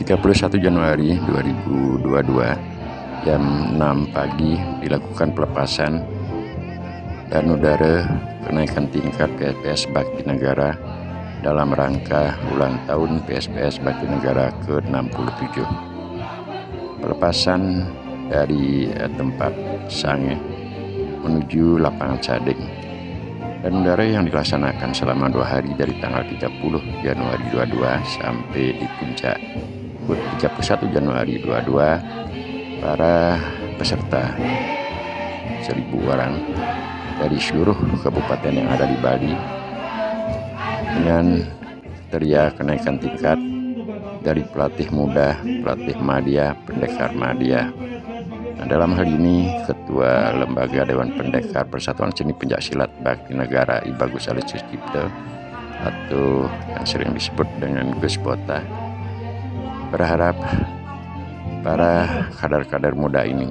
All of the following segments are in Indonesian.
31 Januari 2022 jam 6 pagi dilakukan pelepasan dan udara kenaikan tingkat PSPS Bakti Negara dalam rangka ulang tahun PSPS Bakti Negara ke-67. Pelepasan dari tempat Sange menuju lapangan Sading, dan udara yang dilaksanakan selama 2 hari dari tanggal 30 Januari 22 sampai di puncak 31 Januari 22. Para peserta 1.000 orang dari seluruh kabupaten yang ada di Bali dengan teriak kenaikan tingkat dari pelatih muda, pelatih madya, pendekar madya. Nah, dalam hal ini Ketua Lembaga Dewan Pendekar Persatuan Seni Pencaksilat Bakti Negara I Bagus Ali Sucipto atau yang sering disebut dengan Gus Bota berharap para kader-kader muda ini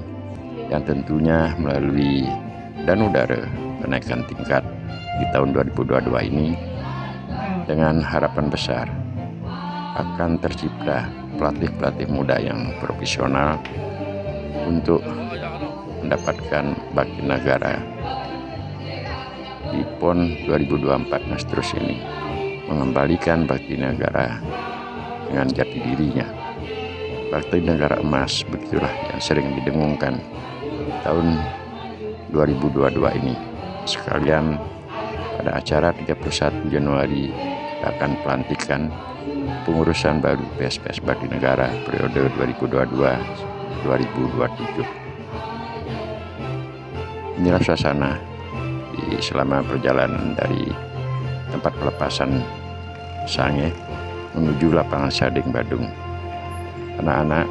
yang tentunya melalui dan udara kenaikan tingkat di tahun 2022 ini dengan harapan besar akan tercipta pelatih-pelatih muda yang profesional untuk mendapatkan Bakti Negara di PON 2024 Mas terus ini, mengembalikan Bakti Negara dengan jati dirinya. Bakti Negara Emas, begitulah yang sering didengungkan tahun 2022 ini. Sekalian pada acara 31 Januari akan pelantikan pengurusan baru PSPS Bakti Negara periode 2022-2027. Inilah suasana selama perjalanan dari tempat pelepasan Sange menuju lapangan Sading Badung. Anak-anak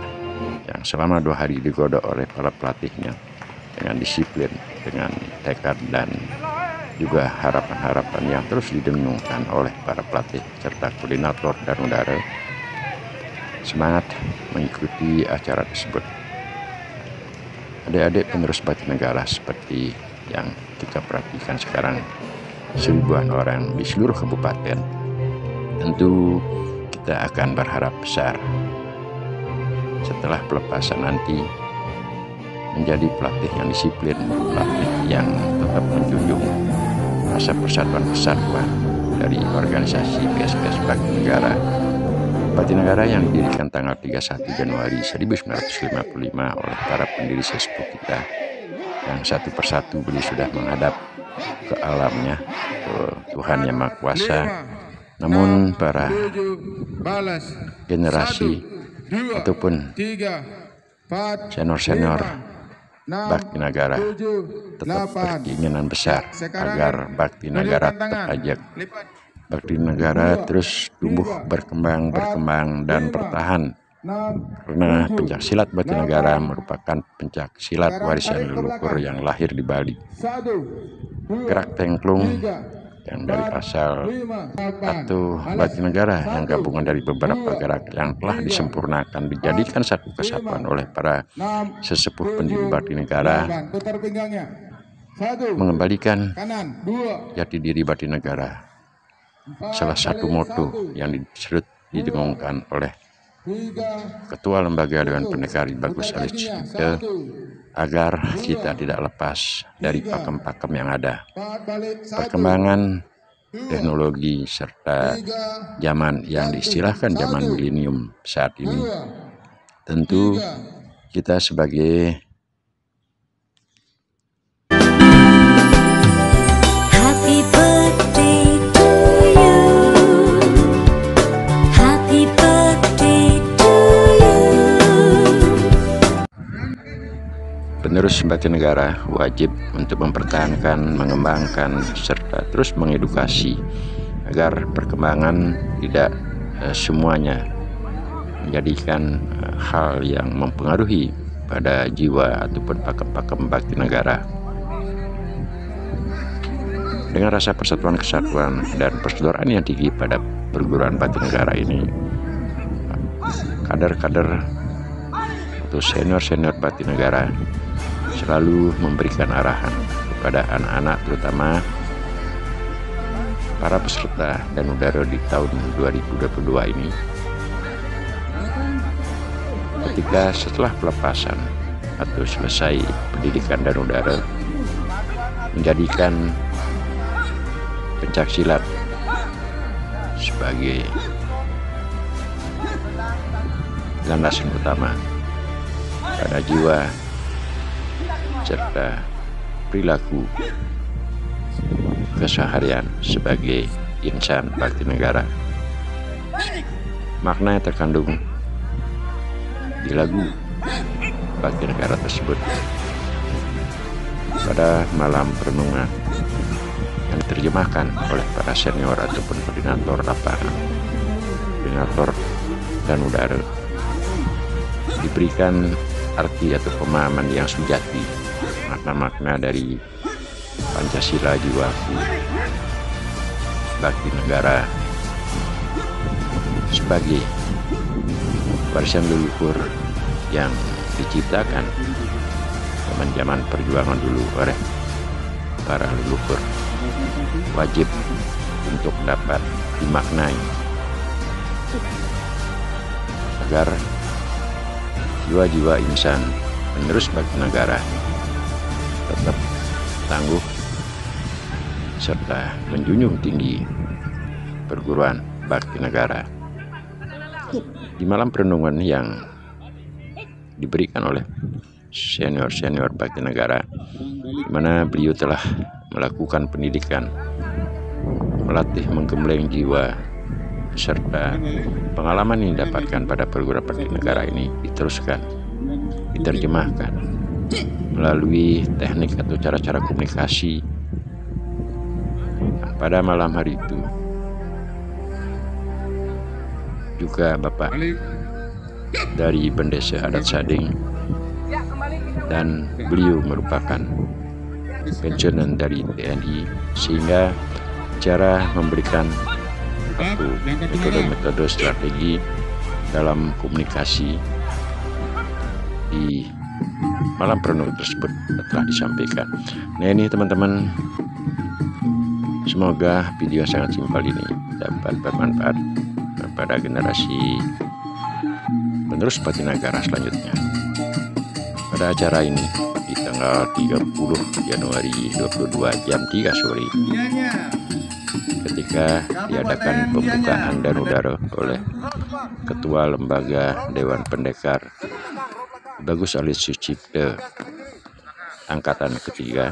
yang selama 2 hari digodok oleh para pelatihnya dengan disiplin, dengan tekad, dan juga harapan-harapan yang terus didengungkan oleh para pelatih serta koordinator dan udara, semangat mengikuti acara tersebut. Adik-adik penerus Bakti Negara seperti yang kita perhatikan sekarang, 1.000-an orang di seluruh kabupaten, tentu kita akan berharap besar setelah pelepasan nanti menjadi pelatih yang disiplin, pelatih yang tetap menjunjung rasa persatuan kesatuan dari organisasi PSPS Bakti Negara. Bakti Negara yang didirikan tanggal 31 Januari 1955 oleh para pendiri sesepuh kita yang satu persatu beliau sudah menghadap ke alamnya, ke Tuhan Yang Maha Kuasa. Namun para generasi ataupun senior-senior Bakti Negara tetap berkeinginan besar agar Bakti Negara tetap ajak, Bakti Negara terus tumbuh, berkembang dan bertahan, karena pencaksilat Bakti Negara merupakan pencaksilat warisan leluhur yang lahir di Bali. Gerak Tengklung yang dari asal atau Bakti Negara yang gabungan dari beberapa gerak yang telah disempurnakan dijadikan satu kesatuan oleh para sesepuh pendiri Bakti Negara, mengembalikan jati diri Bakti Negara. Salah satu moto yang didengungkan oleh Ketua Lembaga Dewan Pendekar I Bagus Ali Sucipto agar kita tidak lepas dari pakem-pakem yang ada. Perkembangan teknologi serta zaman yang diistilahkan zaman milenium saat ini, tentu kita sebagai penerus Bakti Negara wajib untuk mempertahankan, mengembangkan, serta terus mengedukasi agar perkembangan tidak semuanya menjadikan hal yang mempengaruhi pada jiwa ataupun pakem-pakem Bakti Negara. Dengan rasa persatuan kesatuan dan persaudaraan yang tinggi pada perguruan Bakti Negara ini, kader-kader atau senior-senior Bakti Negara selalu memberikan arahan kepada anak-anak, terutama para peserta dan udara di tahun 2022 ini, ketika setelah pelepasan atau selesai pendidikan Danudara, menjadikan pencaksilat sebagai landasan utama pada jiwa serta perilaku keseharian sebagai insan bakti negara. Makna yang terkandung di lagu bakti negara tersebut pada malam perenungan yang diterjemahkan oleh para senior ataupun koordinator lapangan, koordinator Danudara, diberikan arti atau pemahaman yang sejati, makna-makna dari Pancasila jiwaku bakti negara sebagai warisan leluhur yang diciptakan zaman perjuangan dulu oleh para leluhur, wajib untuk dapat dimaknai agar jiwa-jiwa insan penerus bakti negara tetap tangguh serta menjunjung tinggi perguruan bakti negara. Di malam perenungan yang diberikan oleh senior-senior bakti negara, di mana beliau telah melakukan pendidikan, melatih menggembleng jiwa, serta pengalaman yang didapatkan pada perguruan bakti negara ini diteruskan, diterjemahkan melalui teknik atau cara-cara komunikasi. Pada malam hari itu juga Bapak dari Bendesa Adat Sading, dan beliau merupakan pensiunan dari TNI, sehingga cara memberikan metode-metode strategi dalam komunikasi di malam perenungan tersebut telah disampaikan. Nah, ini teman-teman, semoga video sangat simpel ini dapat bermanfaat kepada generasi penerus bakti negara selanjutnya. Pada acara ini di tanggal 30 Januari 22 jam 3 sore, ketika diadakan pembukaan Danudara oleh Ketua Lembaga Dewan Pendekar Bagus Ali Sucipto Angkatan Ketiga,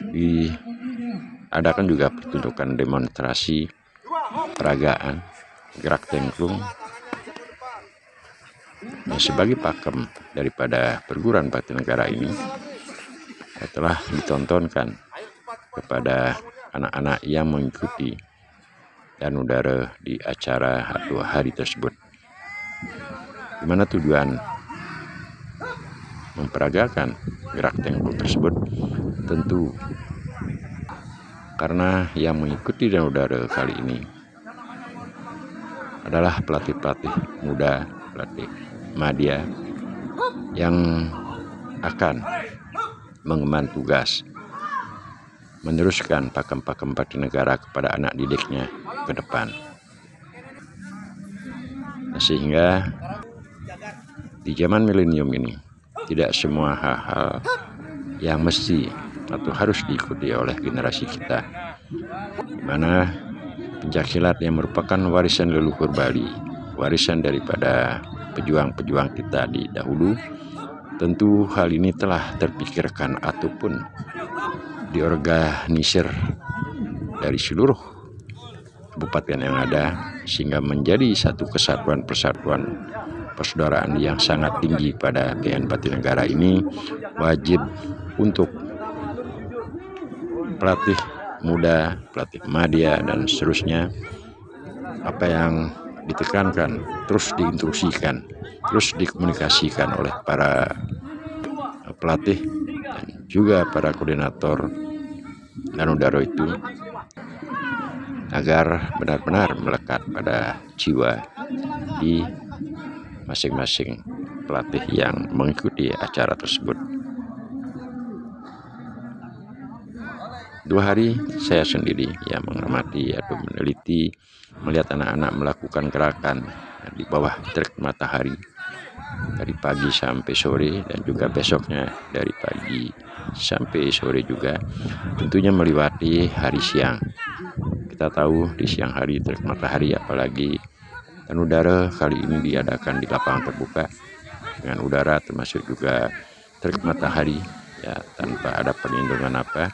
diadakan juga pertunjukan demonstrasi peragaan gerak tengklung yang sebagai pakem daripada perguruan bakti negara ini telah ditontonkan kepada anak-anak yang mengikuti Danudara di acara atau hari tersebut, di mana tujuan memperagakan gerak tengklung tersebut tentu karena yang mengikuti Danudara kali ini adalah pelatih-pelatih muda, pelatih madya yang akan mengemban tugas meneruskan pakem-pakem bakti negara kepada anak didiknya ke depan. Sehingga di zaman milenium ini tidak semua hal-hal yang mesti atau harus diikuti oleh generasi kita, di mana pencaksilat yang merupakan warisan leluhur Bali, warisan daripada pejuang-pejuang kita di dahulu, tentu hal ini telah terpikirkan ataupun diorganisir dari seluruh kabupaten yang ada, sehingga menjadi satu kesatuan persatuan persaudaraan yang sangat tinggi pada PN Bakti Negara ini. Wajib untuk pelatih muda, pelatih madya, dan seterusnya, apa yang ditekankan terus diinstruksikan, terus dikomunikasikan oleh para pelatih dan juga para koordinator Danudara itu, agar benar-benar melekat pada jiwa di masing-masing pelatih yang mengikuti acara tersebut. 2 hari saya sendiri yang mengamati atau meneliti, melihat anak-anak melakukan gerakan di bawah terik matahari dari pagi sampai sore, dan juga besoknya dari pagi sampai sore juga, tentunya melewati hari siang. Kita tahu di siang hari terik matahari, apalagi dan udara kali ini diadakan di lapangan terbuka dengan udara termasuk juga terik matahari ya, tanpa ada perlindungan apa.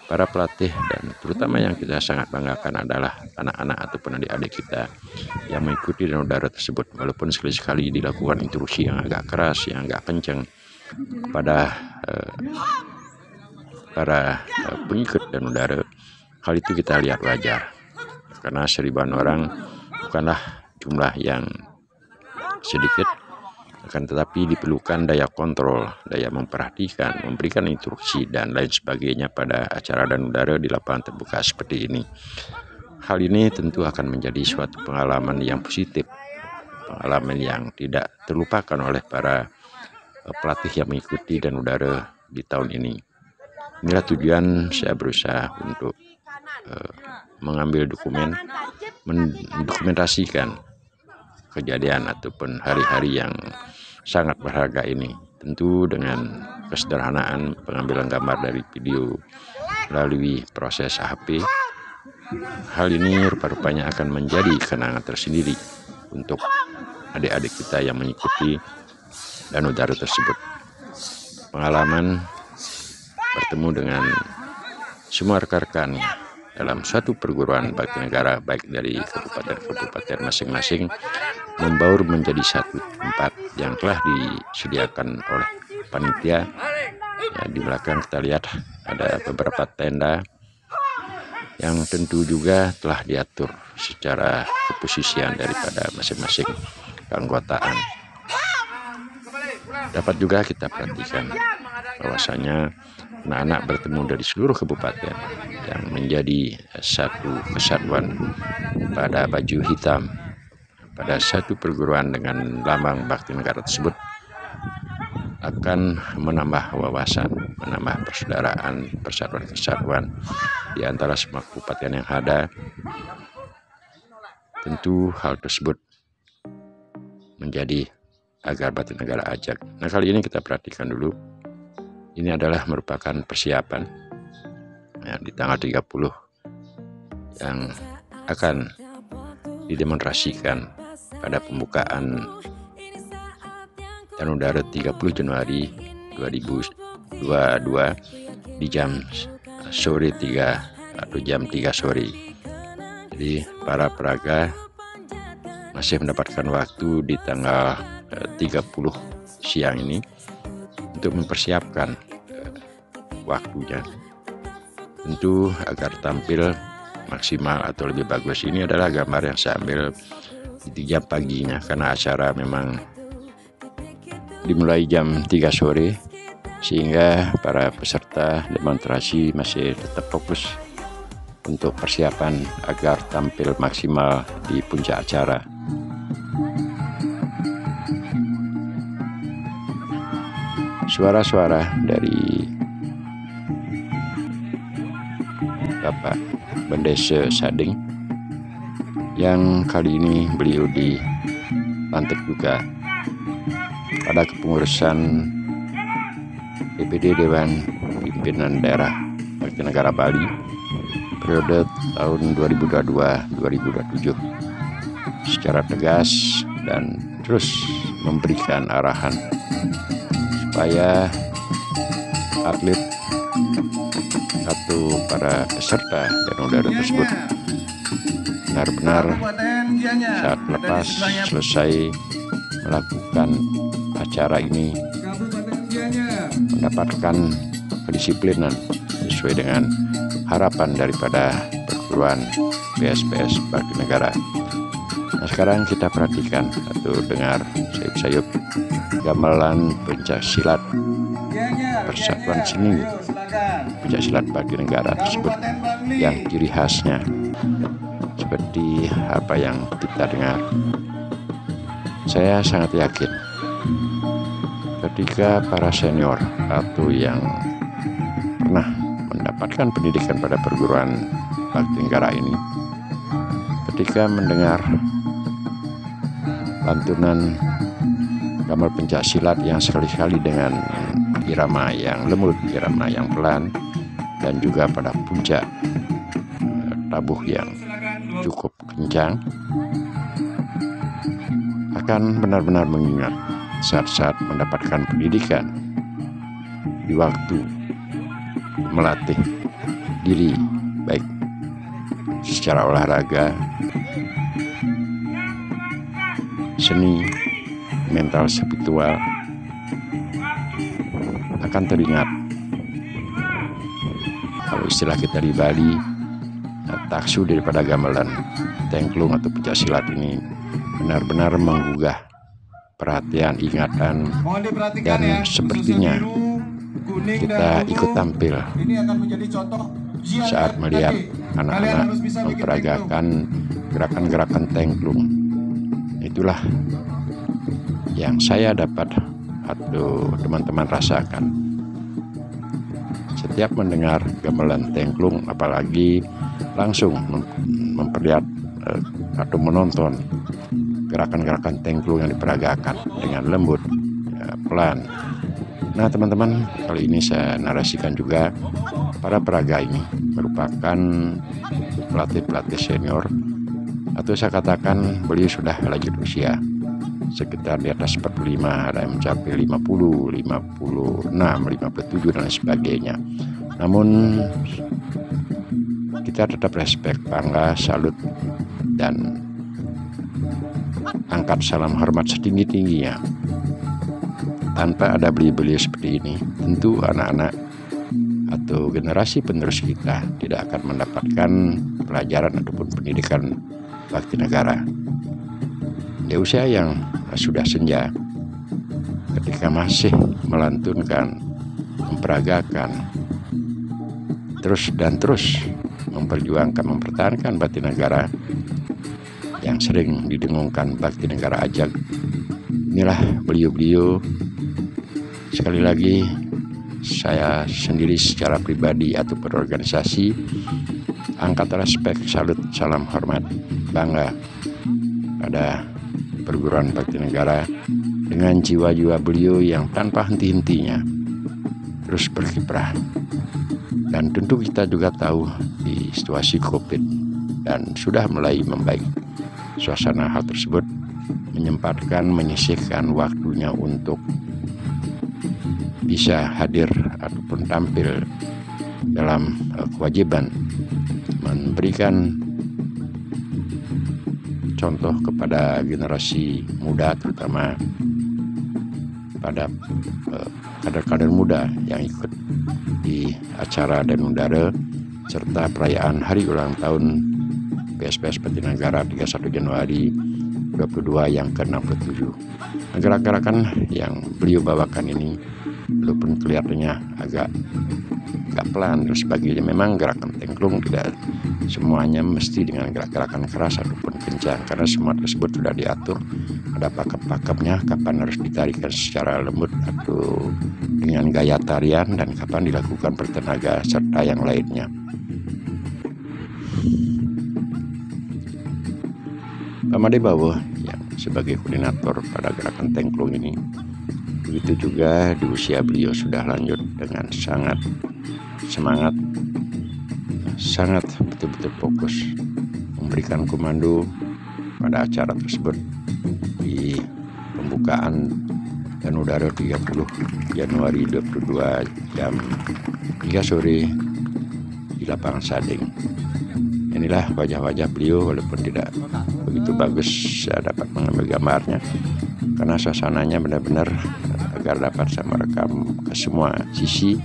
Para pelatih dan terutama yang kita sangat banggakan adalah anak-anak ataupun adik-adik kita yang mengikuti dan udara tersebut, walaupun sekali-sekali dilakukan intrusi yang agak keras, yang agak kencang pada para pengikut dan udara. Hal itu kita lihat wajar, karena 1000-an orang bukanlah jumlah yang sedikit, akan tetapi diperlukan daya kontrol, daya memperhatikan, memberikan instruksi dan lain sebagainya pada acara dan udara di lapangan terbuka seperti ini. Hal ini tentu akan menjadi suatu pengalaman yang positif, pengalaman yang tidak terlupakan oleh para pelatih yang mengikuti dan udara di tahun ini. Inilah tujuan saya berusaha untuk mengambil dokumen, mendokumentasikan kejadian ataupun hari-hari yang sangat berharga ini, tentu dengan kesederhanaan pengambilan gambar dari video melalui proses HP. Hal ini rupa-rupanya akan menjadi kenangan tersendiri untuk adik-adik kita yang mengikuti dan udara tersebut. Pengalaman bertemu dengan semua rekan-rekan dalam suatu perguruan bakti negara, baik dari kabupaten-kabupaten masing-masing, membaur menjadi satu tempat yang telah disediakan oleh panitia. Ya, di belakang kita lihat ada beberapa tenda yang tentu juga telah diatur secara keposisian daripada masing-masing keanggotaan. Dapat juga kita perhatikan bahwasanya anak-anak bertemu dari seluruh kabupaten yang menjadi satu kesatuan pada baju hitam pada satu perguruan dengan lambang bakti negara tersebut, akan menambah wawasan, menambah persaudaraan, persatuan kesatuan di antara semua kabupaten yang ada. Tentu hal tersebut menjadi agar bakti negara ajak. Nah, kali ini kita perhatikan dulu. Ini adalah merupakan persiapan ya, di tanggal 30 yang akan didemonstrasikan pada pembukaan dan udara 30 Januari 2022 di jam sore 3 atau jam 3 sore. Jadi para peraga masih mendapatkan waktu di tanggal 30 siang ini untuk mempersiapkan waktunya, tentu agar tampil maksimal atau lebih bagus. Ini adalah gambar yang saya ambil di jam paginya, karena acara memang dimulai jam 3 sore, sehingga para peserta demonstrasi masih tetap fokus untuk persiapan agar tampil maksimal di puncak acara. Suara-suara dari Bapak Bendese Sading yang kali ini beliau dilantik juga pada kepengurusan DPD Dewan Pimpinan Daerah Bakti Negara Bali periode tahun 2022-2027 secara tegas dan terus memberikan arahan supaya atlet atau para peserta dan udara tersebut benar-benar saat lepas selesai melakukan acara ini mendapatkan kedisiplinan sesuai dengan harapan daripada perguruan PSPS Bakti Negara. Nah, sekarang kita perhatikan atau dengar sayup-sayup gamelan pencak silat persatuan seni pencak silat Bakti Negara tersebut, yang ciri khasnya seperti apa yang kita dengar. Saya sangat yakin ketika para senior atau yang pernah mendapatkan pendidikan pada perguruan Bakti Negara ini, ketika mendengar lantunan gamelan pencaksilat yang sekali-kali dengan irama yang lembut, irama yang pelan, dan juga pada puncak tabuh yang cukup kencang akan benar-benar mengingat saat-saat mendapatkan pendidikan di waktu melatih diri baik secara olahraga, seni, mental, spiritual akan teringat. Kalau istilah kita di Bali, taksu daripada gamelan tengklung atau pencaksilat ini benar-benar menggugah perhatian, ingatan, dan sepertinya kita ikut tampil saat melihat anak-anak memperagakan gerakan-gerakan tengklung. Itulah yang saya dapat atau teman-teman rasakan setiap mendengar gamelan tengklung, apalagi langsung memperlihat atau menonton gerakan-gerakan tengklung yang diperagakan dengan lembut, pelan. Nah teman-teman, kali ini saya narasikan juga para peraga ini merupakan pelatih-pelatih senior, atau saya katakan beliau sudah lanjut usia, sekitar di atas 45, ada yang mencapai 50, 56, 57 dan sebagainya. Namun kita tetap respect, bangga, salut, dan angkat salam hormat setinggi-tingginya. Tanpa ada beliau-beliau seperti ini, tentu anak-anak atau generasi penerus kita tidak akan mendapatkan pelajaran ataupun pendidikan bakti negara. Di usia yang sudah senja, ketika masih melantunkan, memperagakan, terus memperjuangkan, mempertahankan bakti negara yang sering didengungkan bakti negara ajak. Inilah beliau-beliau. Sekali lagi saya sendiri secara pribadi atau berorganisasi angkat respek, salut, salam hormat, bangga pada perguruan bakti negara dengan jiwa-jiwa beliau yang tanpa henti-hentinya terus berkiprah. Dan tentu kita juga tahu di situasi COVID dan sudah mulai membaik suasana, hal tersebut menyempatkan, menyisihkan waktunya untuk bisa hadir ataupun tampil dalam kewajiban memberikan contoh kepada generasi muda, terutama pada kader-kader muda yang ikut di acara Danudara serta perayaan hari ulang tahun PSPS Bakti Negara 31 Januari 22 yang ke-67. Gerakan-gerakan yang beliau bawakan ini walaupun kelihatannya agak pelan dan sebagainya, memang gerakan tengklung tidak semuanya mesti dengan gerakan keras ataupun kencang, karena semua tersebut sudah diatur, ada pakem-pakemnya, kapan harus ditarikan secara lembut atau dengan gaya tarian, dan kapan dilakukan bertenaga serta yang lainnya. Pak Made Bawo yang sebagai koordinator pada gerakan tengklung ini, begitu juga di usia beliau sudah lanjut dengan sangat semangat, sangat betul-betul fokus memberikan komando pada acara tersebut di pembukaan Danudara 30 Januari 22 jam 3 sore di lapangan Sading. Inilah wajah-wajah beliau, walaupun tidak begitu bagus saya dapat mengambil gambarnya karena suasananya benar-benar agar dapat saya merekam ke semua sisi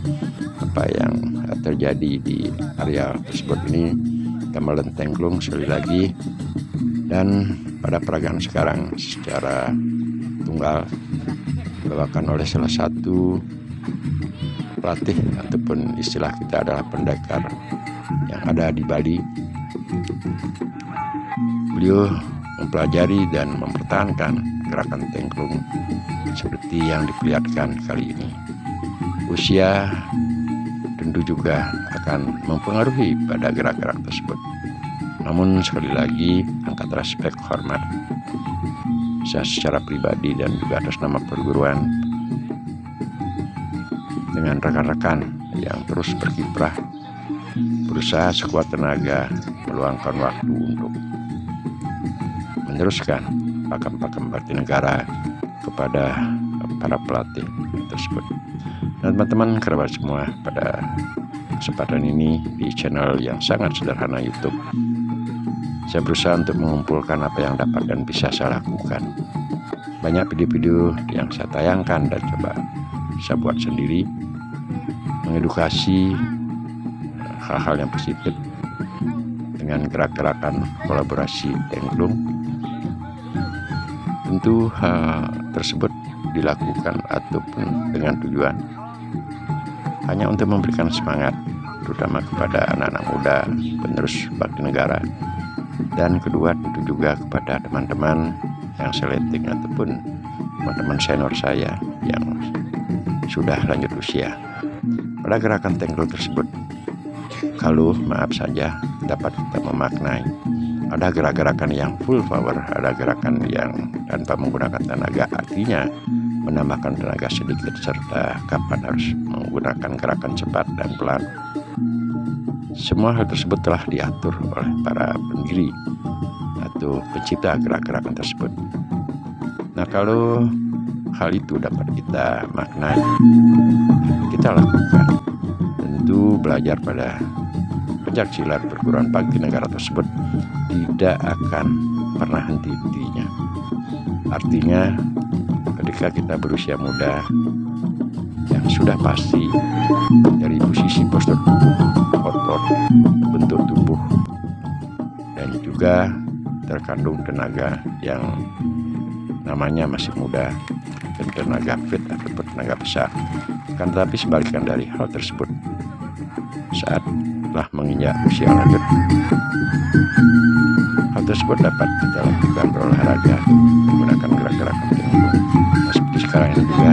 apa yang terjadi di area tersebut. Ini gamelan tengklung sekali lagi, dan pada peragaan sekarang secara tunggal dibawakan oleh salah satu pelatih ataupun istilah kita adalah pendekar yang ada di Bali. Beliau mempelajari dan mempertahankan gerakan tengklung seperti yang diperlihatkan kali ini. Usia tentu juga akan mempengaruhi pada gerak-gerak tersebut. Namun sekali lagi angkat respek, hormat saya secara pribadi dan juga atas nama perguruan, dengan rekan-rekan yang terus berkiprah, berusaha sekuat tenaga meluangkan waktu untuk meneruskan pakem-pakem bakti negara kepada para pelatih tersebut. Dan teman-teman kerabat semua, pada kesempatan ini di channel yang sangat sederhana YouTube, saya berusaha untuk mengumpulkan apa yang dapat dan bisa saya lakukan. Banyak video-video yang saya tayangkan dan coba saya buat sendiri, mengedukasi hal-hal yang positif dengan gerak-gerakan kolaborasi Tengklung. Tentu hal tersebut dilakukan ataupun dengan tujuan hanya untuk memberikan semangat, terutama kepada anak-anak muda penerus bakti negara, dan kedua tentu juga kepada teman-teman yang seleting ataupun teman-teman senior saya yang sudah lanjut usia. Pada gerakan Tengklung tersebut, kalau maaf saja dapat kita memaknai, ada gerakan yang full power, ada gerakan yang tanpa menggunakan tenaga, artinya menambahkan tenaga sedikit, serta kapan harus menggunakan gerakan cepat dan pelan. Semua hal tersebut telah diatur oleh para pendiri atau pencipta gerak-gerakan tersebut. Nah, kalau hal itu dapat kita maknai, kita lakukan. Tentu belajar pada pencaksilat perguruan bakti negara tersebut tidak akan pernah henti-hentinya. Artinya ketika kita berusia muda, yang sudah pasti dari posisi postur tubuh, otot, bentuk tubuh, dan juga terkandung tenaga yang namanya masih muda dan tenaga fit ataupun tenaga besar. Kan tetapi sebaliknya dari hal tersebut, saat telah menginjak usia lanjut, hal tersebut dapat kita lakukan berolahraga menggunakan gerak-gerakan Tengklung. Nah, seperti sekarang ini juga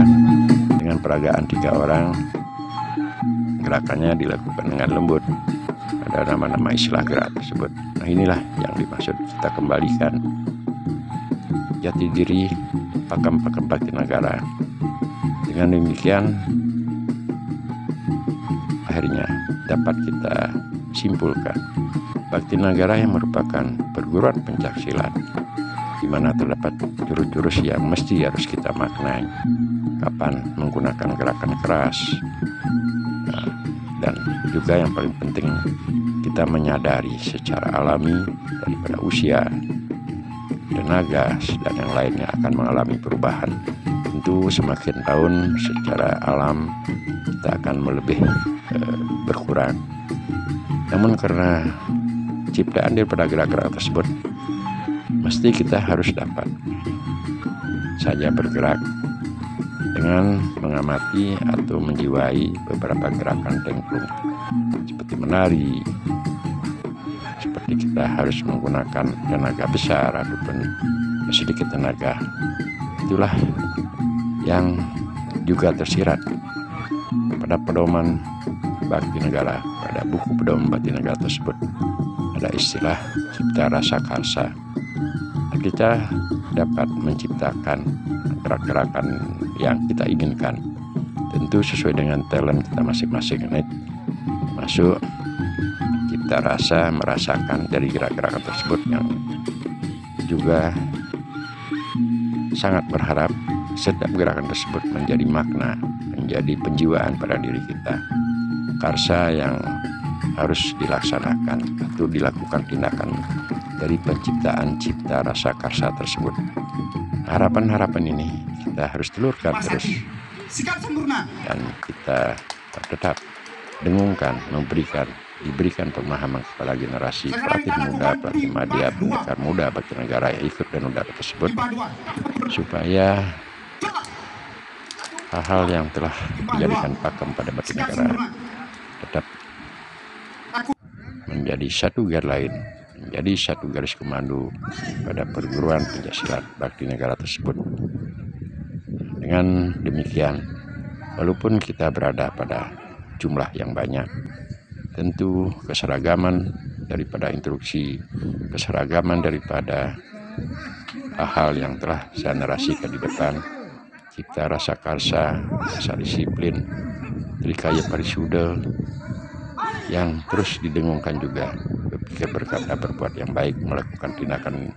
dengan peragaan 3 orang, gerakannya dilakukan dengan lembut. Ada nama-nama istilah gerak tersebut. Nah, inilah yang dimaksud kita kembalikan jati diri pakem-pakem bakti negara. Dengan demikian akhirnya dapat kita simpulkan bakti negara yang merupakan perguruan pencaksilat, di mana terdapat jurus-jurus yang mesti harus kita maknai. Kapan menggunakan gerakan keras, dan juga yang paling penting kita menyadari secara alami daripada usia, tenaga, dan yang lainnya akan mengalami perubahan. Tentu semakin tahun secara alam kita akan melebih berkurang. Namun karena ciptaan daripada gerak-gerak tersebut, mesti kita harus dapat saja bergerak dengan mengamati atau menjiwai beberapa gerakan Tengklung, seperti menari, seperti kita harus menggunakan tenaga besar ataupun sedikit tenaga. Itulah yang juga tersirat pada pedoman bakti negara. Pada buku pedoman bakti negara tersebut ada istilah cipta rasa karsa. Kita dapat menciptakan gerak-gerakan yang kita inginkan, tentu sesuai dengan talent kita masing-masing. Masuk cipta rasa, merasakan dari gerak-gerakan tersebut, yang juga sangat berharap setiap gerakan tersebut menjadi makna, menjadi penjiwaan pada diri kita. Karsa yang harus dilaksanakan atau dilakukan tindakan dari penciptaan cipta rasa karsa tersebut. Harapan-harapan ini kita harus telurkan terus, dan kita tetap dengungkan, diberikan pemahaman kepada generasi pelatih muda, pelatih madya, pendekar muda bakti negara yang ikut dan udara tersebut, supaya hal-hal yang telah dijadikan pakem pada bakti negara tetap menjadi satu garis lain, menjadi satu garis komando pada perguruan pencaksilat bakti negara tersebut. Dengan demikian, walaupun kita berada pada jumlah yang banyak, tentu keseragaman daripada instruksi, keseragaman daripada hal-hal yang telah saya narasikan di depan. Kita rasa karsa, rasa disiplin, trikaya parisuda yang terus didengungkan juga, berpikir, berkata, berbuat yang baik, melakukan tindakan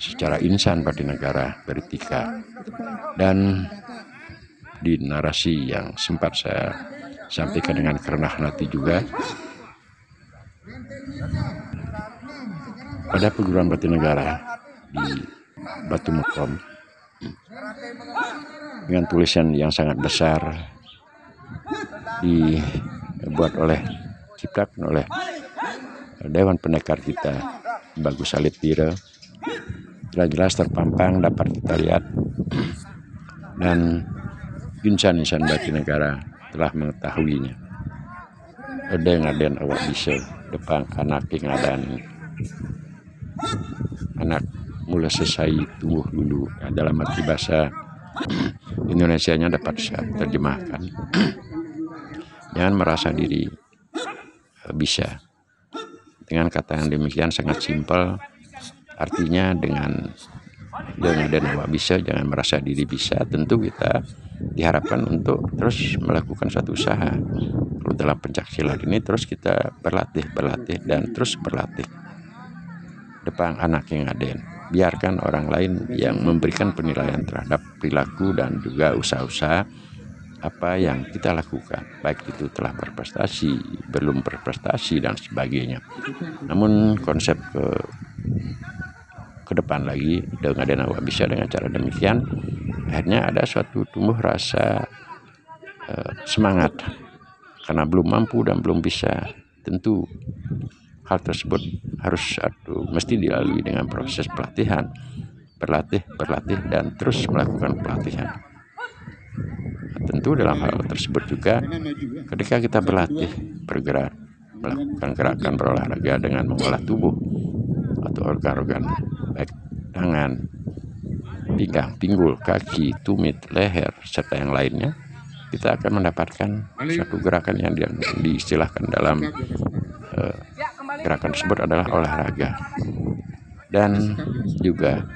secara insan bagi negara, beretika. Dan di narasi yang sempat saya sampaikan dengan kerendahan hati juga, pada perguruan bakti negara di Batu Mukom, dengan tulisan yang sangat besar dibuat diciptakan oleh Dewan Pendekar kita, Bagus Alit Tira, jelas terpampang dapat kita lihat, dan insan-insan bakti negara telah mengetahuinya. Ada ngaden awak bisa depan anak ngadan anak mulai selesai tumbuh dulu. Nah, dalam arti bahasa Indonesianya dapat saya terjemahkan. Jangan merasa diri bisa. Dengan kata yang demikian sangat simpel, artinya dengan awak bisa, jangan merasa diri bisa. Tentu kita diharapkan untuk terus melakukan suatu usaha. Kalau dalam pencaksilat ini terus kita berlatih dan terus berlatih. Depan anak yang aden, biarkan orang lain yang memberikan penilaian terhadap perilaku dan juga usaha-usaha apa yang kita lakukan, baik itu telah berprestasi, belum berprestasi dan sebagainya. Namun konsep ke depan lagi dengan awak bisa, dengan cara demikian akhirnya ada suatu tumbuh rasa semangat karena belum mampu dan belum bisa. Tentu hal tersebut mesti dilalui dengan proses pelatihan, berlatih dan terus melakukan pelatihan. Tentu dalam hal tersebut juga ketika kita berlatih, bergerak, melakukan gerakan berolahraga dengan mengolah tubuh atau organ-organ baik tangan, pinggang, pinggul, kaki, tumit, leher, serta yang lainnya, kita akan mendapatkan satu gerakan yang diistilahkan dalam gerakan tersebut adalah olahraga. Dan juga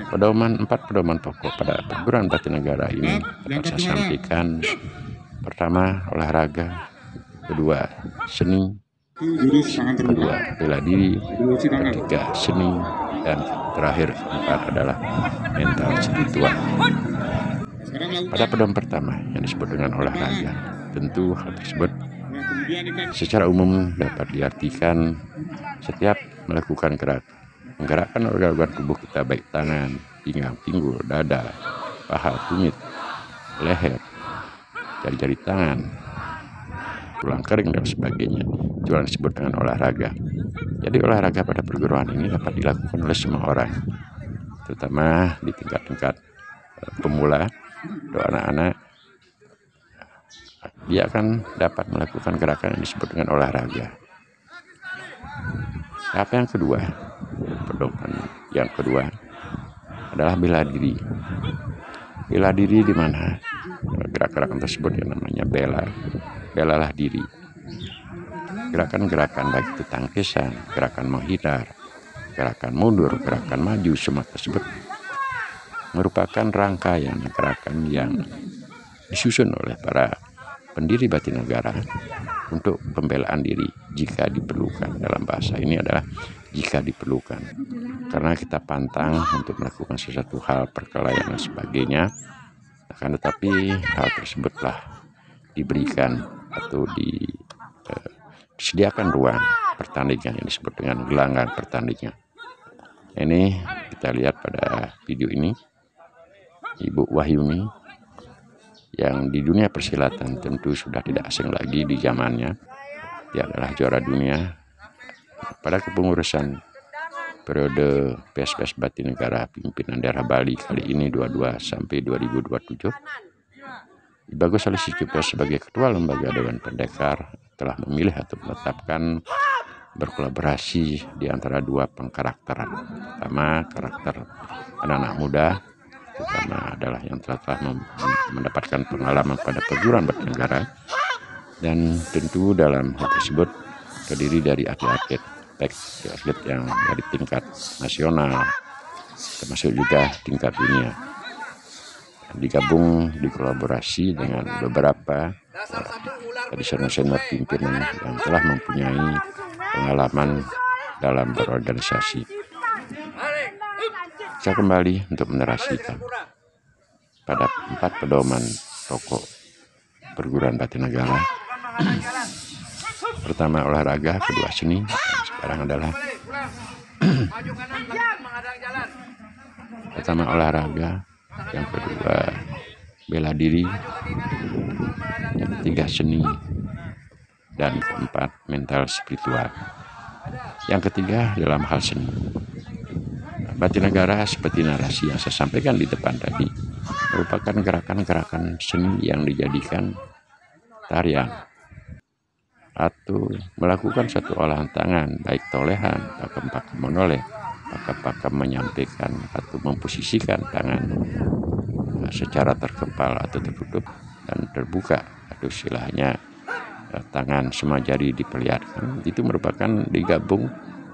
4 pedoman pokok pada perguruan bakti negara ini dapat saya sampaikan. Pertama, olahraga. Kedua, seni. Kedua, bela diri. Ketiga, seni. Dan terakhir, keempat adalah mental spiritual. Pada pedoman pertama yang disebut dengan olahraga, tentu hal tersebut secara umum dapat diartikan setiap melakukan menggerakkan organ-organ tubuh kita, baik tangan, pinggang, pinggul, dada, paha, tumit, leher, jari-jari tangan, tulang kering dan sebagainya. Itu yang disebut dengan olahraga. Jadi olahraga pada perguruan ini dapat dilakukan oleh semua orang, terutama di tingkat-tingkat pemula atau anak-anak. Dia akan dapat melakukan gerakan yang disebut dengan olahraga. Apa yang kedua? Pedoman yang kedua adalah bela diri. Bela diri di mana? Gerakan tersebut yang namanya belalah diri. Gerakan-gerakan baik itu tangkisan, gerakan menghindar, gerakan mundur, gerakan maju, semua tersebut merupakan rangkaian gerakan yang disusun oleh para pendiri bakti negara untuk pembelaan diri jika diperlukan. Dalam bahasa ini adalah jika diperlukan, karena kita pantang untuk melakukan sesuatu hal, perkelahian dan sebagainya. Akan tetapi hal tersebutlah diberikan atau disediakan ruang pertandingan yang disebut dengan gelanggang pertandingan. Ini kita lihat pada video ini, Ibu Wahyuni yang di dunia persilatan tentu sudah tidak asing lagi di zamannya. Dia adalah juara dunia pada kepengurusan periode PSPS Bakti Negara pimpinan daerah Bali kali ini 22 sampai 2027. Bagus Alit Tira sebagai ketua lembaga Dewan Pendekar telah memilih atau menetapkan berkolaborasi di antara dua pengkarakteran. Pertama, karakter anak-anak muda, terutama adalah yang telah mendapatkan pengalaman pada perguruan bakti negara, dan tentu dalam hal tersebut terdiri dari atlet-atlet, baik atlet yang dari tingkat nasional, termasuk juga tingkat dunia. Digabung, dikolaborasi dengan beberapa senior pimpinan yang telah mempunyai pengalaman dalam berorganisasi. Saya kembali untuk menarasikan pada 4 pedoman pokok perguruan Batinegara. Pertama olahraga, kedua seni, sekarang adalah pertama olahraga, yang kedua bela diri, yang ketiga seni, dan keempat mental spiritual. Yang ketiga dalam hal seni. Batinegara seperti narasi yang saya sampaikan di depan tadi merupakan gerakan-gerakan seni yang dijadikan tarian atau melakukan satu olahan tangan, baik tolehan, pakem-pakem menoleh, pakem-pakem menyampaikan atau memposisikan tangan secara terkepal atau tertutup dan terbuka, atau istilahnya tangan semua jari diperlihatkan. Itu merupakan digabung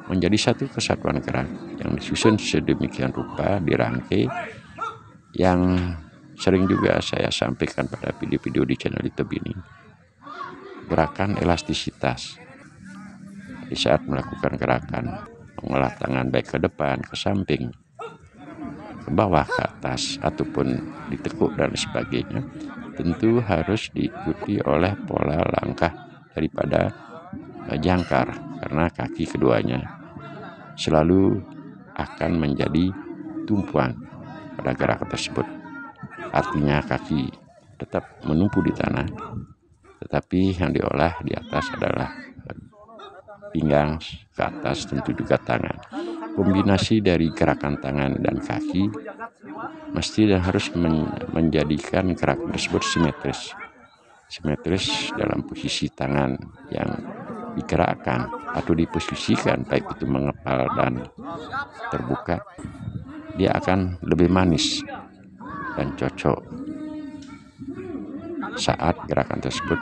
menjadi satu kesatuan gerak yang disusun sedemikian rupa, dirangkai, yang sering juga saya sampaikan pada video-video di channel YouTube ini. Gerakan elastisitas di saat melakukan gerakan, mengolah tangan baik ke depan, ke samping, ke bawah, ke atas, ataupun ditekuk dan sebagainya, tentu harus diikuti oleh pola langkah daripada jangkar, karena kaki keduanya selalu akan menjadi tumpuan pada gerakan tersebut. Artinya kaki tetap menumpu di tanah, tetapi yang diolah di atas adalah pinggang, ke atas tentu juga tangan. Kombinasi dari gerakan tangan dan kaki mesti dan harus menjadikan gerakan tersebut simetris. Simetris dalam posisi tangan yang digerakkan atau diposisikan, baik itu mengepal dan terbuka, dia akan lebih manis dan cocok saat gerakan tersebut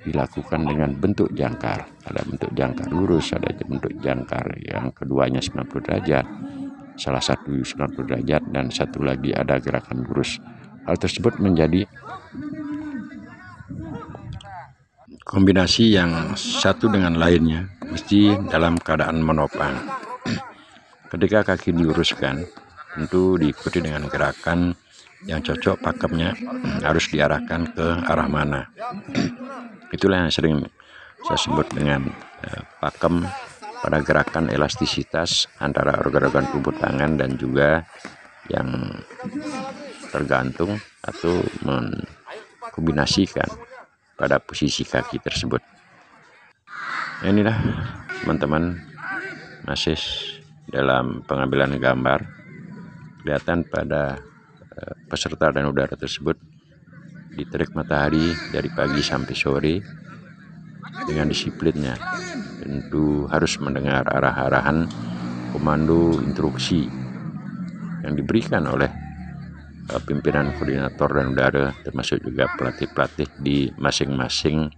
dilakukan dengan bentuk jangkar. Ada bentuk jangkar lurus, ada bentuk jangkar yang keduanya 90 derajat, salah satu 90 derajat, dan satu lagi ada gerakan lurus. Hal tersebut menjadi kombinasi yang satu dengan lainnya mesti dalam keadaan menopang. Ketika kaki diuruskan, tentu diikuti dengan gerakan yang cocok, pakemnya harus diarahkan ke arah mana. Itulah yang sering saya sebut dengan pakem pada gerakan elastisitas antara organ-organ tubuh tangan dan juga yang tergantung atau mengkombinasikan pada posisi kaki tersebut. Inilah teman-teman, masih dalam pengambilan gambar, kelihatan pada peserta dan udara tersebut diterik matahari dari pagi sampai sore dengan disiplinnya. Tentu harus mendengar arah-arahan komando instruksi yang diberikan oleh pimpinan koordinator dan udara, termasuk juga pelatih-pelatih di masing-masing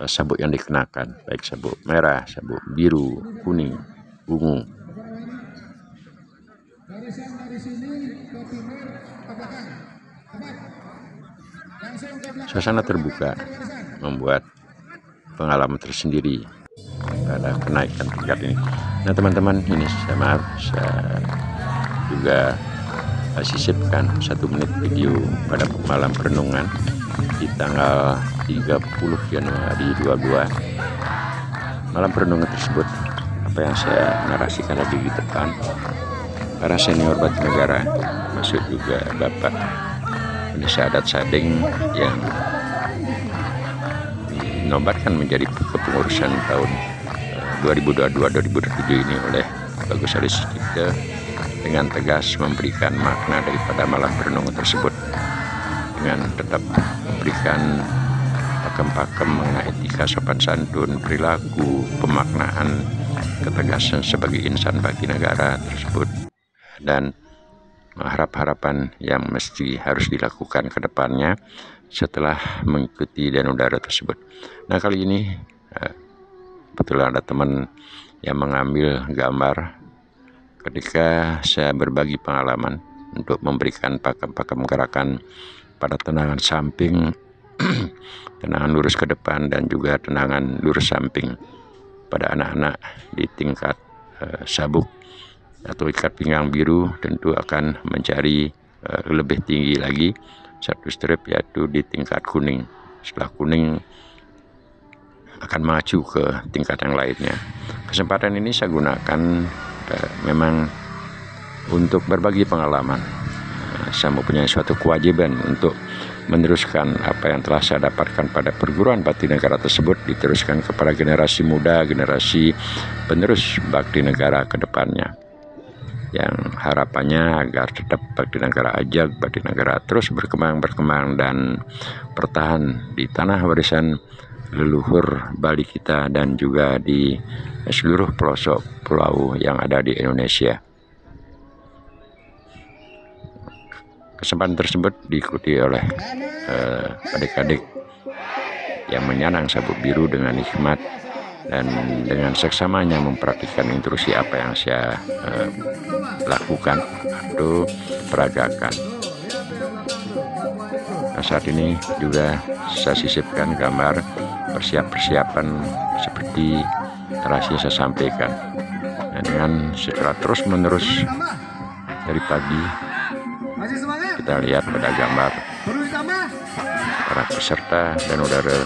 sabuk yang dikenakan, baik sabuk merah, sabuk biru, kuning, ungu. Suasana terbuka membuat pengalaman tersendiri pada kenaikan tingkat ini. Nah teman-teman, ini saya juga sisipkan 1 menit video pada malam perenungan di tanggal 30 Januari 22. Malam perenungan tersebut, apa yang saya narasikan tadi di depan, para senior Batinegara, masuk juga Bapak Pendeta Adat Sadeng yang dinobatkan menjadi kepengurusan tahun 2022-2027 ini oleh Bagus Ali Sudipto, dengan tegas memberikan makna daripada malam perenungan tersebut, dengan tetap memberikan pakem-pakem mengenai etika, sopan santun, perilaku, pemaknaan, ketegasan sebagai insan Batinegara tersebut, dan harapan yang mesti harus dilakukan ke depannya setelah mengikuti dan udara tersebut. Nah kali ini kebetulan ada teman yang mengambil gambar ketika saya berbagi pengalaman untuk memberikan pakem-pakem gerakan pada tendangan samping, tendangan lurus ke depan, dan juga tendangan lurus samping pada anak-anak di tingkat sabuk atau ikat pinggang biru. Tentu akan mencari lebih tinggi lagi satu strip, yaitu di tingkat kuning. Setelah kuning akan maju ke tingkat yang lainnya. Kesempatan ini saya gunakan memang untuk berbagi pengalaman. Saya mempunyai suatu kewajiban untuk meneruskan apa yang telah saya dapatkan pada perguruan bakti negara tersebut, diteruskan kepada generasi muda, generasi penerus bakti negara ke depannya, yang harapannya agar tetap bakti negara ajak, bakti negara terus berkembang dan bertahan di tanah warisan leluhur Bali kita dan juga di seluruh pelosok pulau yang ada di Indonesia. Kesempatan tersebut diikuti oleh adik-adik yang menyandang sabuk biru dengan hikmat dan dengan seksamanya memperhatikan instruksi apa yang saya lakukan atau peragakan. Nah, saat ini juga saya sisipkan gambar persiapan seperti telah saya sampaikan. Nah, dengan secara terus-menerus dari pagi, kita lihat pada gambar para peserta dan udara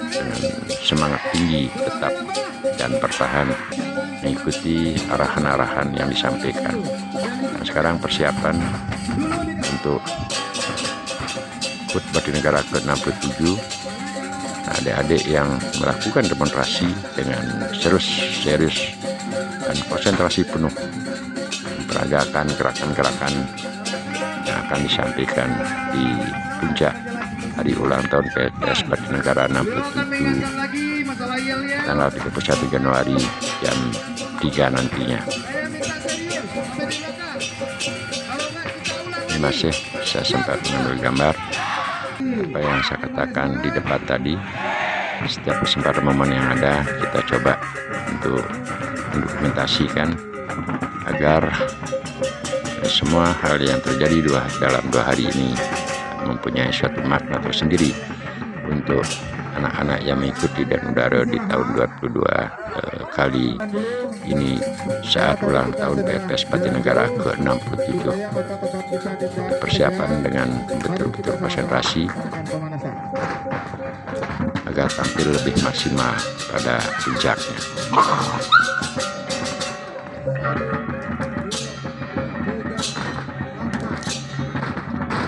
dengan semangat tinggi tetap dan bertahan mengikuti arahan-arahan yang disampaikan. Nah, sekarang persiapan untuk HUT Bakti Negara ke-67. Adik-adik yang melakukan demonstrasi dengan serius dan konsentrasi penuh memperagakan gerakan-gerakan yang akan disampaikan di puncak hari ulang tahun PSPS Bakti Negara 67 tanggal 31 Januari jam 3 nantinya. Ini masih saya sempat mengambil gambar apa yang saya katakan di debat tadi. Setiap kesempatan momen yang ada kita coba untuk mendokumentasikan agar semua hal yang terjadi dalam 2 hari ini mempunyai suatu makna tersendiri untuk anak-anak yang mengikuti dan udara di tahun 2022 kali ini saat ulang tahun PSPS Bakti Negara ke-67. Persiapan dengan betul-betul konsentrasi agar tampil lebih maksimal pada puncaknya.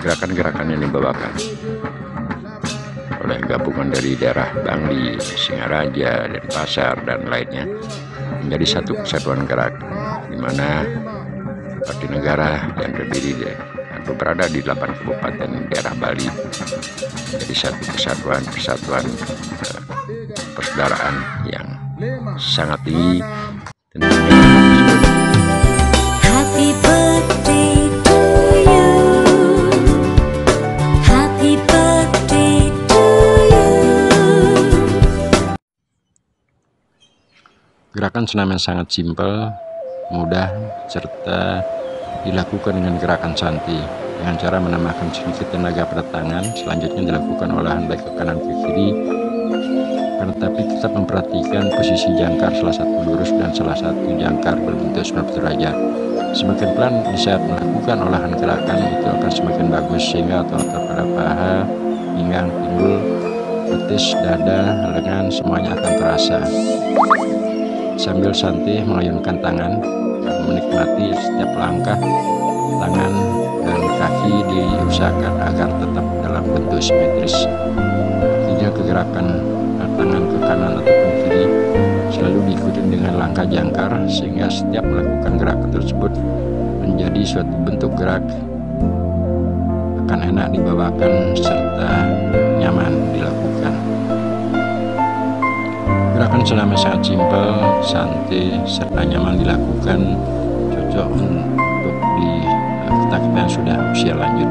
Gerakan-gerakan yang dibawakan oleh gabungan dari daerah Bangli, Singaraja, Denpasar, dan lainnya menjadi satu kesatuan gerak, di mana Bakti Negara yang terdiri atau berada di 8 kabupaten daerah Bali menjadi satu persatuan persaudaraan yang sangat tinggi. Happy birthday to you. Happy birthday to you. Gerakan senam yang sangat simpel, mudah, serta dilakukan dengan gerakan santai dengan cara menambahkan sedikit tenaga pada tangan. Selanjutnya dilakukan olahan baik ke kanan ke kiri, tetapi tetap memperhatikan posisi jangkar salah satu lurus dan salah satu jangkar berbentuk 90 derajat. Semakin pelan di saat melakukan olahan gerakan itu akan semakin bagus, sehingga otot pada paha, pinggang, pinggul, betis, dada, lengan semuanya akan terasa. Sambil santai mengayunkan tangan, menikmati setiap langkah tangan dan kaki diusahakan agar tetap dalam bentuk simetris. Artinya kegerakan tangan ke kanan ataupun kiri selalu diikuti dengan langkah jangkar, sehingga setiap melakukan gerakan tersebut menjadi suatu bentuk gerak akan enak dibawakan serta nyaman dilakukan. Gerakan senam sangat simpel, santai, serta nyaman dilakukan, cocok untuk kita yang sudah usia lanjut.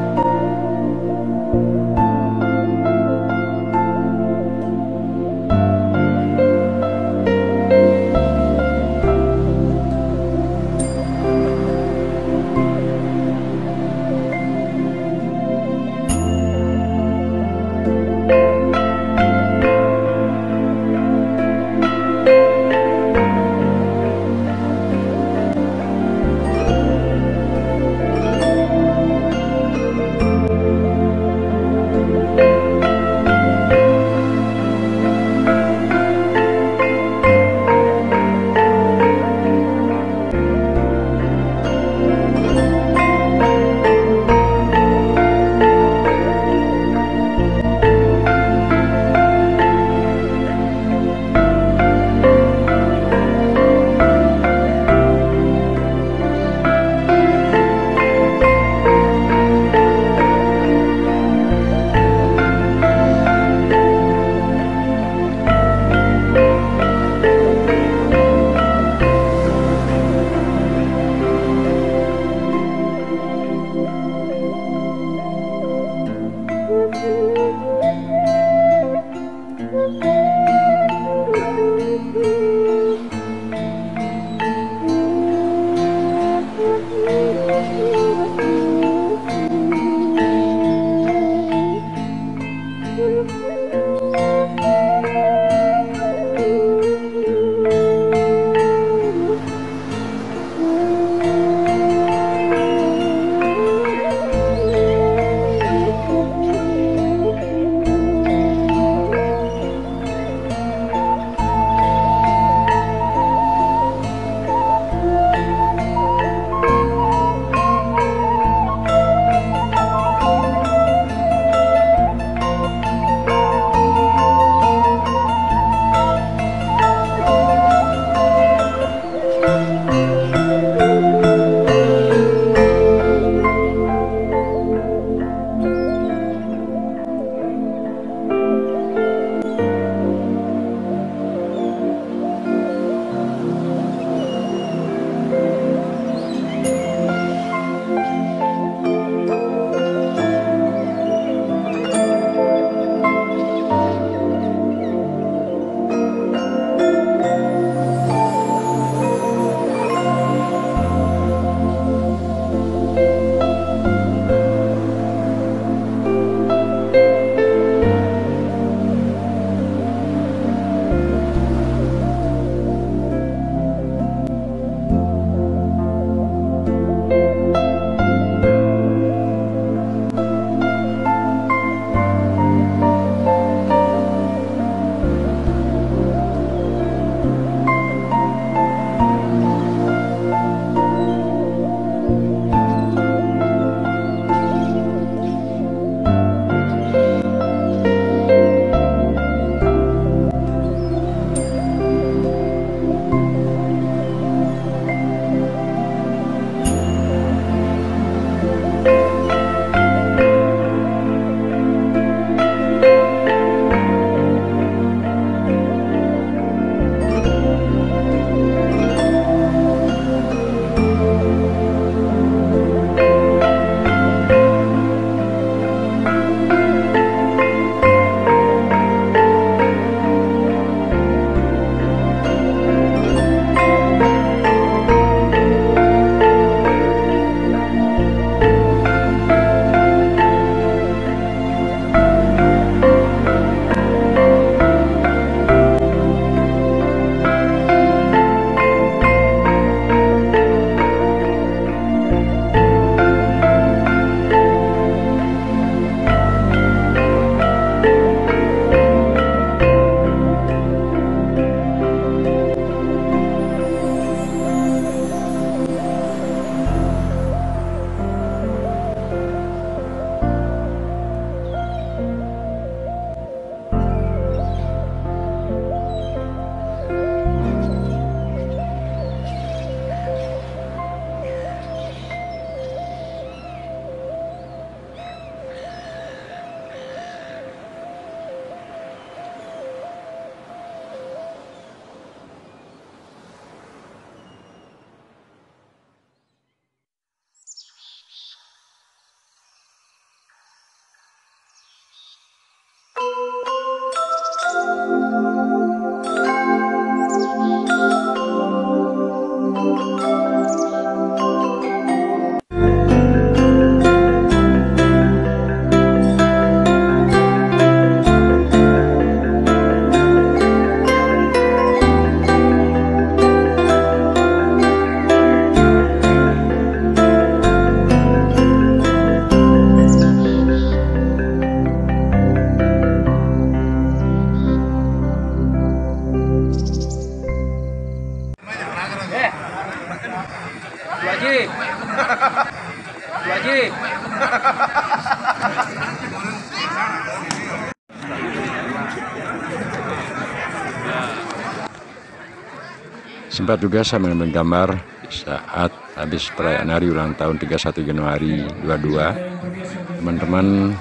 Sempat juga saya mengambil gambar saat habis perayaan hari ulang tahun 31 Januari 22. Teman-teman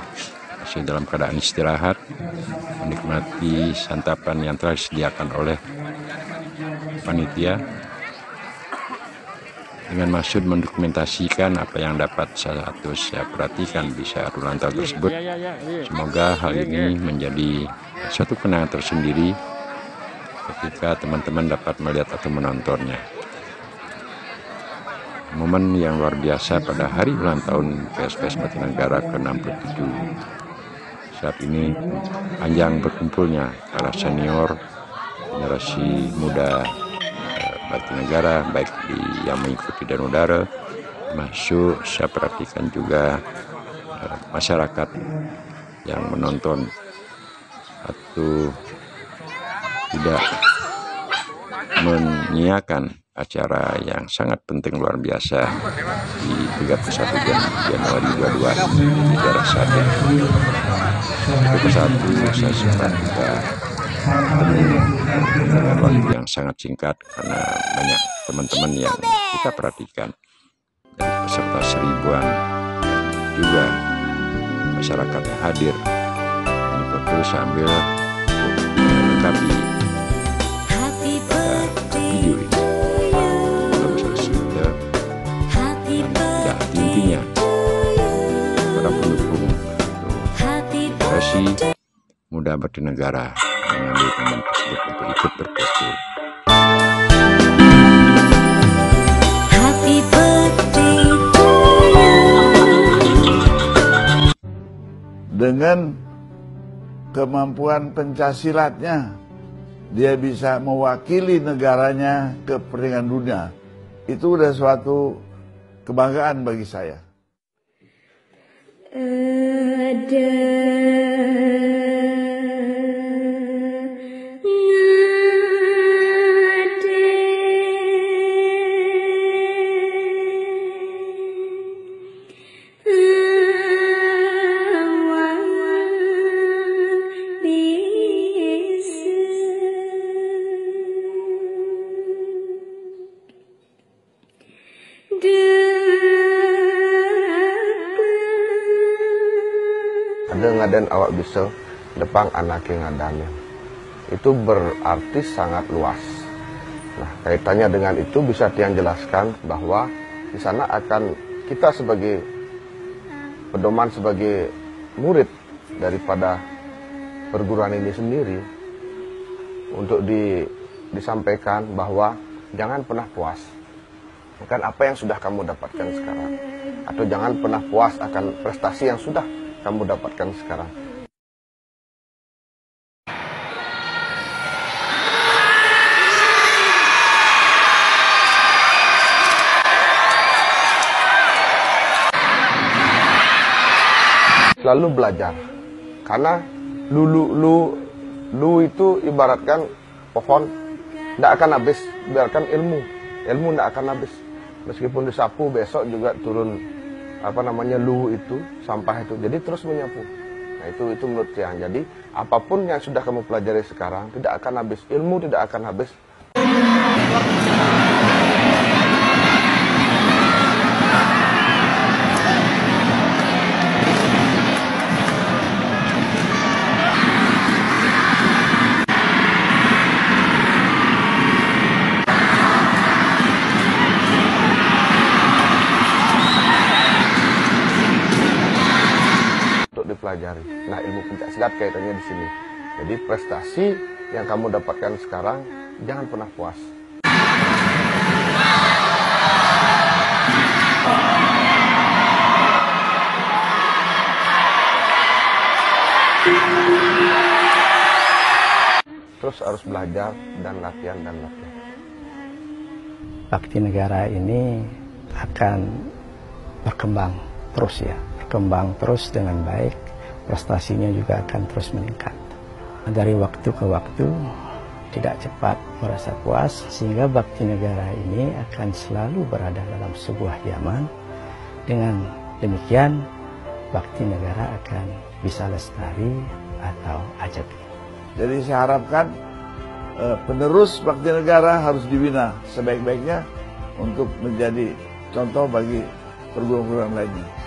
masih dalam keadaan istirahat, menikmati santapan yang telah disediakan oleh panitia. dengan maksud mendokumentasikan apa yang dapat saya perhatikan di saat ulang tahun tersebut. Semoga hal ini menjadi suatu kenangan tersendiri ketika teman-teman dapat melihat atau menontonnya. Momen yang luar biasa pada hari ulang tahun PSPS Batinegara ke-67. Saat ini panjang berkumpulnya para senior generasi muda Batinegara, baik yang mengikuti Danudara, masuk saya perhatikan juga masyarakat yang menonton atau tidak menyiakan acara yang sangat penting luar biasa di 31 Januari 22 di daerah Sragen. Itu persatu saya sempat juga dengan waktu yang sangat singkat karena banyak teman-teman yang kita perhatikan dari peserta seribuan juga masyarakat yang hadir. Ini foto sambil melengkapi video ini. Kalau misalnya sudah dan intinya para pendukung generasi muda Batinegara mengambil momen tersebut untuk ikut berfoto. Happy birthday to you. Dengan kemampuan pencaksilatnya, dia bisa mewakili negaranya ke peringkat dunia. Itu udah suatu kebanggaan bagi saya. Ada ngadan awak bisa depang anak yang ngadannya. Itu berarti sangat luas. Nah, kaitannya dengan itu bisa Tiang jelaskan bahwa di sana akan kita sebagai pedoman, sebagai murid daripada perguruan ini sendiri untuk disampaikan bahwa jangan pernah puas akan apa yang sudah kamu dapatkan sekarang, atau jangan pernah puas akan prestasi yang sudah kamu dapatkan sekarang. Selalu belajar, karena lu itu ibaratkan pohon, tidak akan habis, biarkan ilmu tidak akan habis. Meskipun disapu besok juga turun lu itu, sampah itu, jadi terus menyapu. Nah itu menurut Tiang. Jadi apapun yang sudah kamu pelajari sekarang tidak akan habis, ilmu tidak akan habis. Dipelajari. Nah, ilmu pencaksilat kaitannya di sini. Jadi prestasi yang kamu dapatkan sekarang jangan pernah puas. Terus harus belajar dan latihan dan latihan. Batinegara ini akan berkembang terus ya, berkembang terus dengan baik, prestasinya juga akan terus meningkat. Dari waktu ke waktu tidak cepat merasa puas, sehingga Batinegara ini akan selalu berada dalam sebuah zaman. Dengan demikian Batinegara akan bisa lestari atau ajabi. Jadi saya harapkan penerus Batinegara harus dibina sebaik-baiknya untuk menjadi contoh bagi perguruan-perguruan lainnya.